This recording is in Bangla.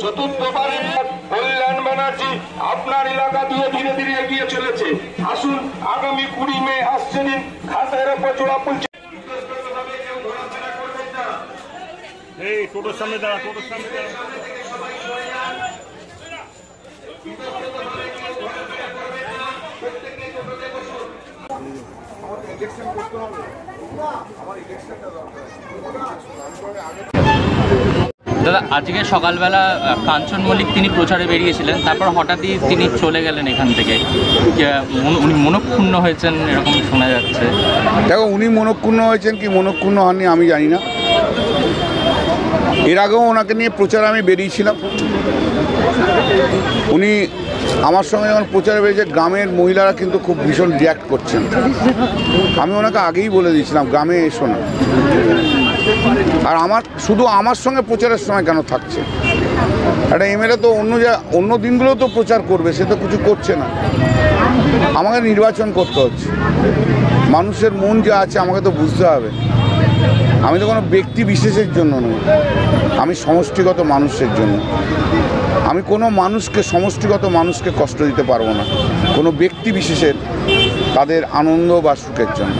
চতুর্থবারের কল্যাণ ব্যানার্জি আপনার এলাকা দিয়ে ধীরে ধীরে এগিয়ে চলেছে। আসুন, আগামী 20 মে আসছে দিন ঘাসের উপর জোড়া পুলছে। এই টোটোর সামনে দাঁড়া, টোটোর সামনে দাঁড়া। দাদা, আজকে সকালবেলা কাঞ্চন মল্লিক তিনি প্রচারে বেরিয়েছিলেন, তারপর হঠাৎই তিনি চলে গেলেন এখান থেকে। উনি মনক্ষুণ্ণ হয়েছেন এরকম শোনা যাচ্ছে। দেখো, উনি মনক্ষুণ্ণ হয়েছেন কি মনক্ষুণ্ণ হননি আমি জানি না। এর আগেও ওনাকে নিয়ে প্রচারে আমি বেরিয়েছিলাম। উনি আমার সঙ্গে যখন প্রচারে বেরিয়েছে, গ্রামের মহিলারা কিন্তু খুব ভীষণ রিয়াক্ট করছেন। আমি ওনাকে আগেই বলে দিয়েছিলাম গ্রামে এসো না। আর শুধু আমার সঙ্গে প্রচারের সময় কেন থাকছে? একটা এমএলএ তো অন্য দিনগুলো তো প্রচার করবে, সে তো কিছু করছে না। আমাকে নির্বাচন করতে হচ্ছে, মানুষের মন যা আছে আমাকে তো বুঝতে হবে। আমি তো কোনো ব্যক্তি বিশেষের জন্য নই, আমি সমষ্টিগত মানুষের জন্য। আমি কোনো সমষ্টিগত মানুষকে কষ্ট দিতে পারবো না, কোনো ব্যক্তি বিশেষের তাদের আনন্দ বা সুখের জন্য।